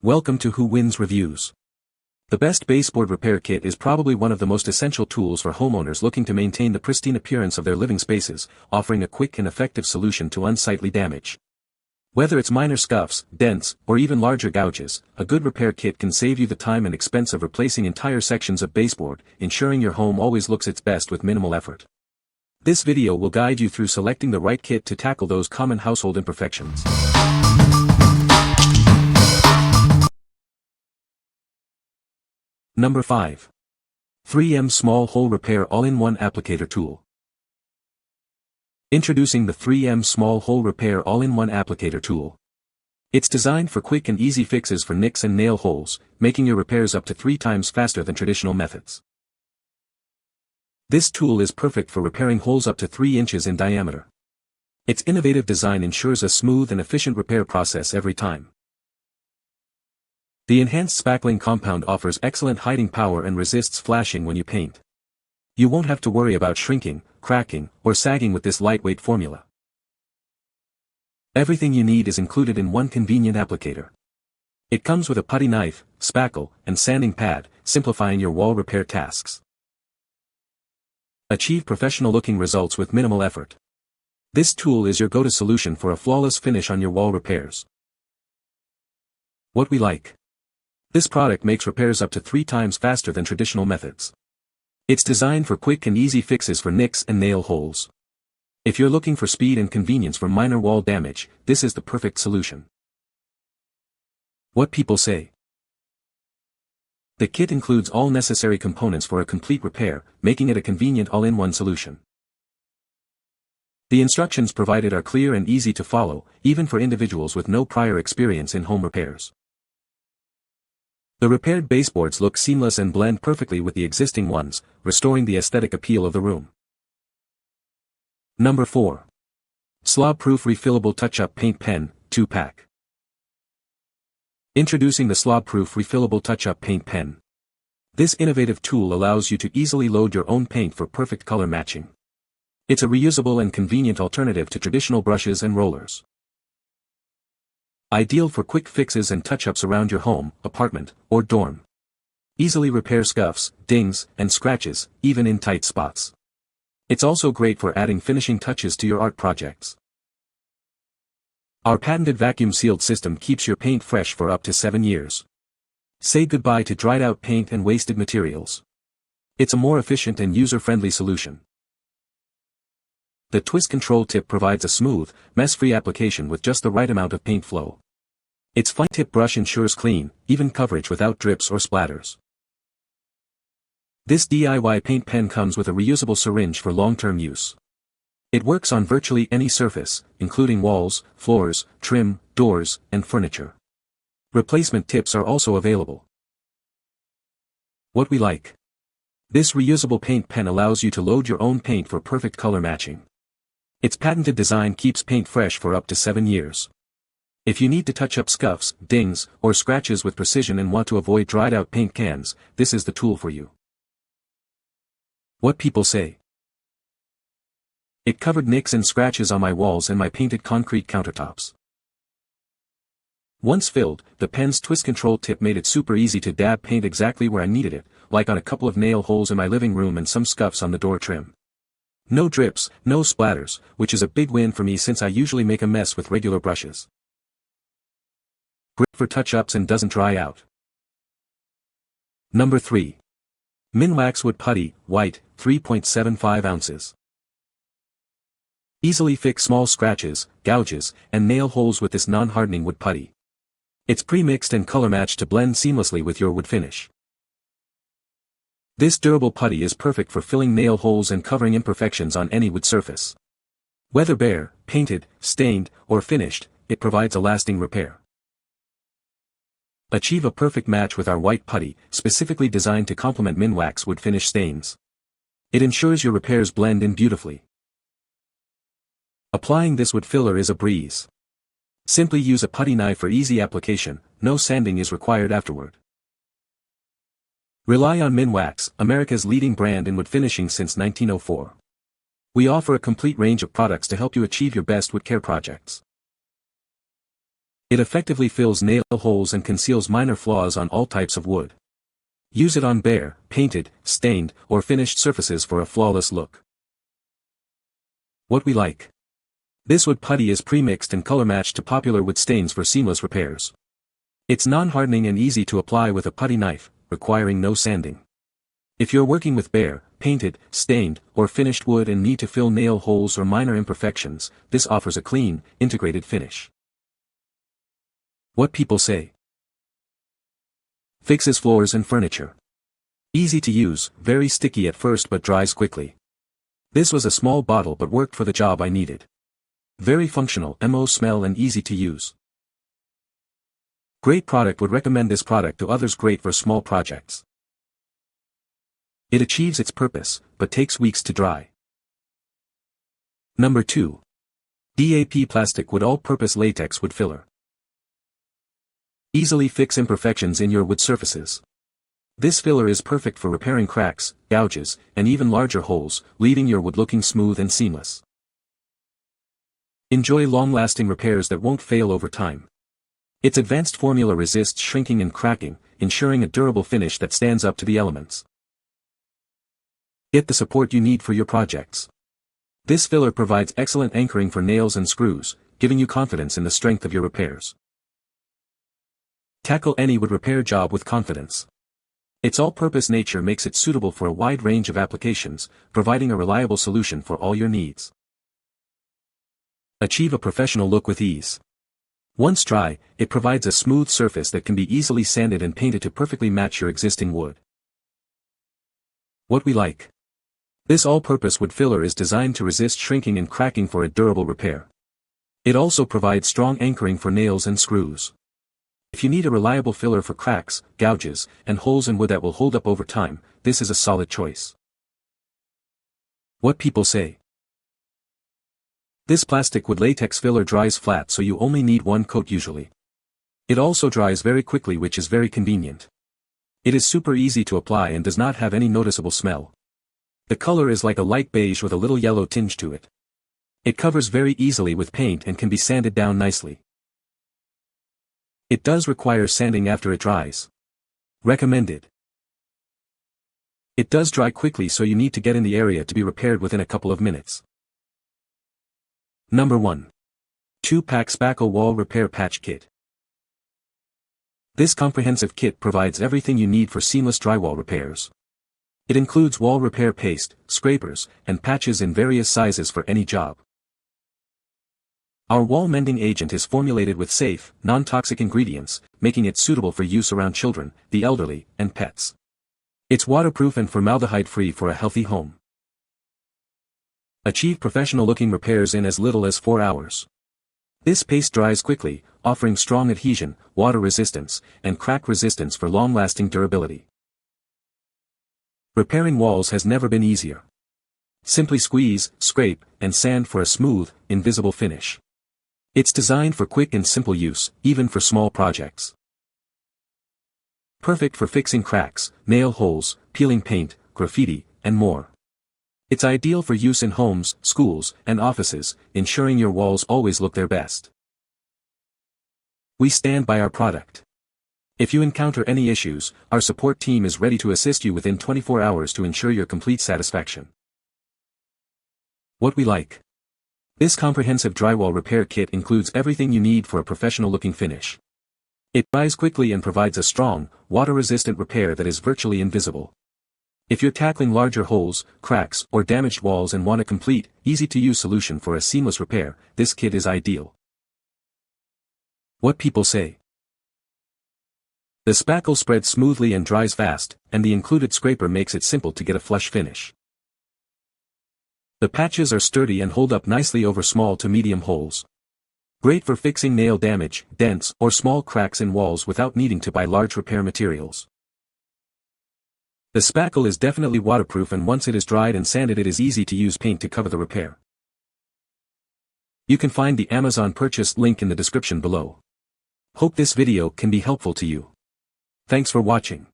Welcome to Who Wins Reviews. The best baseboard repair kit is probably one of the most essential tools for homeowners looking to maintain the pristine appearance of their living spaces, offering a quick and effective solution to unsightly damage. Whether it's minor scuffs, dents, or even larger gouges, a good repair kit can save you the time and expense of replacing entire sections of baseboard, ensuring your home always looks its best with minimal effort. This video will guide you through selecting the right kit to tackle those common household imperfections. Number 5. 3M Small Hole Repair All-in-One Applicator Tool. Introducing the 3M Small Hole Repair All-in-One Applicator Tool. It's designed for quick and easy fixes for nicks and nail holes, making your repairs up to 3 times faster than traditional methods. This tool is perfect for repairing holes up to 3 inches in diameter. Its innovative design ensures a smooth and efficient repair process every time. The enhanced spackling compound offers excellent hiding power and resists flashing when you paint. You won't have to worry about shrinking, cracking, or sagging with this lightweight formula. Everything you need is included in one convenient applicator. It comes with a putty knife, spackle, and sanding pad, simplifying your wall repair tasks. Achieve professional-looking results with minimal effort. This tool is your go-to solution for a flawless finish on your wall repairs. What we like. This product makes repairs up to 3 times faster than traditional methods. It's designed for quick and easy fixes for nicks and nail holes. If you're looking for speed and convenience for minor wall damage, this is the perfect solution. What people say. The kit includes all necessary components for a complete repair, making it a convenient all-in-one solution. The instructions provided are clear and easy to follow, even for individuals with no prior experience in home repairs. The repaired baseboards look seamless and blend perfectly with the existing ones, restoring the aesthetic appeal of the room. Number 4. Slobproof Refillable Touch-Up Paint Pen, 2-pack. Introducing the Slobproof Refillable Touch-Up Paint Pen. This innovative tool allows you to easily load your own paint for perfect color matching. It's a reusable and convenient alternative to traditional brushes and rollers. Ideal for quick fixes and touch-ups around your home, apartment, or dorm. Easily repair scuffs, dings, and scratches, even in tight spots. It's also great for adding finishing touches to your art projects. Our patented vacuum-sealed system keeps your paint fresh for up to 7 years. Say goodbye to dried-out paint and wasted materials. It's a more efficient and user-friendly solution. The twist control tip provides a smooth, mess-free application with just the right amount of paint flow. Its fine-tip brush ensures clean, even coverage without drips or splatters. This DIY paint pen comes with a reusable syringe for long-term use. It works on virtually any surface, including walls, floors, trim, doors, and furniture. Replacement tips are also available. What we like. This reusable paint pen allows you to load your own paint for perfect color matching. Its patented design keeps paint fresh for up to 7 years. If you need to touch up scuffs, dings, or scratches with precision and want to avoid dried-out paint cans, this is the tool for you. What people say. It covered nicks and scratches on my walls and my painted concrete countertops. Once filled, the pen's twist control tip made it super easy to dab paint exactly where I needed it, like on a couple of nail holes in my living room and some scuffs on the door trim. No drips, no splatters, which is a big win for me since I usually make a mess with regular brushes. Great for touch-ups and doesn't dry out. Number 3. Minwax Wood Putty, White, 3.75 ounces. Easily fix small scratches, gouges, and nail holes with this non-hardening wood putty. It's pre-mixed and color-matched to blend seamlessly with your wood finish. This durable putty is perfect for filling nail holes and covering imperfections on any wood surface. Whether bare, painted, stained, or finished, it provides a lasting repair. Achieve a perfect match with our white putty, specifically designed to complement Minwax wood finish stains. It ensures your repairs blend in beautifully. Applying this wood filler is a breeze. Simply use a putty knife for easy application, no sanding is required afterward. Rely on Minwax, America's leading brand in wood finishing since 1904. We offer a complete range of products to help you achieve your best wood care projects. It effectively fills nail holes and conceals minor flaws on all types of wood. Use it on bare, painted, stained, or finished surfaces for a flawless look. What we like. This wood putty is pre-mixed and color-matched to popular wood stains for seamless repairs. It's non-hardening and easy to apply with a putty knife, requiring no sanding. If you're working with bare, painted, stained, or finished wood and need to fill nail holes or minor imperfections, this offers a clean, integrated finish. What people say. Fixes floors and furniture. Easy to use, very sticky at first but dries quickly. This was a small bottle but worked for the job I needed. Very functional, smell and easy to use. Great product, would recommend this product to others, great for small projects. It achieves its purpose, but takes weeks to dry. Number 2. DAP Plastic Wood All-Purpose Latex Wood Filler. Easily fix imperfections in your wood surfaces. This filler is perfect for repairing cracks, gouges, and even larger holes, leaving your wood looking smooth and seamless. Enjoy long-lasting repairs that won't fail over time. Its advanced formula resists shrinking and cracking, ensuring a durable finish that stands up to the elements. Get the support you need for your projects. This filler provides excellent anchoring for nails and screws, giving you confidence in the strength of your repairs. Tackle any wood repair job with confidence. Its all-purpose nature makes it suitable for a wide range of applications, providing a reliable solution for all your needs. Achieve a professional look with ease. Once dry, it provides a smooth surface that can be easily sanded and painted to perfectly match your existing wood. What we like. This all-purpose wood filler is designed to resist shrinking and cracking for a durable repair. It also provides strong anchoring for nails and screws. If you need a reliable filler for cracks, gouges, and holes in wood that will hold up over time, this is a solid choice. What people say. This plastic wood latex filler dries flat, so you only need one coat usually. It also dries very quickly, which is very convenient. It is super easy to apply and does not have any noticeable smell. The color is like a light beige with a little yellow tinge to it. It covers very easily with paint and can be sanded down nicely. It does require sanding after it dries. Recommended. It does dry quickly, so you need to get in the area to be repaired within a couple of minutes. Number 1. 2-pack Spackle Wall Repair Patch Kit. This comprehensive kit provides everything you need for seamless drywall repairs. It includes wall repair paste, scrapers, and patches in various sizes for any job. Our wall mending agent is formulated with safe, non-toxic ingredients, making it suitable for use around children, the elderly, and pets. It's waterproof and formaldehyde-free for a healthy home. Achieve professional-looking repairs in as little as 4 hours. This paste dries quickly, offering strong adhesion, water resistance, and crack resistance for long-lasting durability. Repairing walls has never been easier. Simply squeeze, scrape, and sand for a smooth, invisible finish. It's designed for quick and simple use, even for small projects. Perfect for fixing cracks, nail holes, peeling paint, graffiti, and more. It's ideal for use in homes, schools, and offices, ensuring your walls always look their best. We stand by our product. If you encounter any issues, our support team is ready to assist you within 24 hours to ensure your complete satisfaction. What we like. This comprehensive drywall repair kit includes everything you need for a professional-looking finish. It dries quickly and provides a strong, water-resistant repair that is virtually invisible. If you're tackling larger holes, cracks, or damaged walls and want a complete, easy-to-use solution for a seamless repair, this kit is ideal. What people say. The spackle spreads smoothly and dries fast, and the included scraper makes it simple to get a flush finish. The patches are sturdy and hold up nicely over small to medium holes. Great for fixing nail damage, dents, or small cracks in walls without needing to buy large repair materials. The spackle is definitely waterproof, and once it is dried and sanded, it is easy to use paint to cover the repair. You can find the Amazon purchase link in the description below. Hope this video can be helpful to you. Thanks for watching.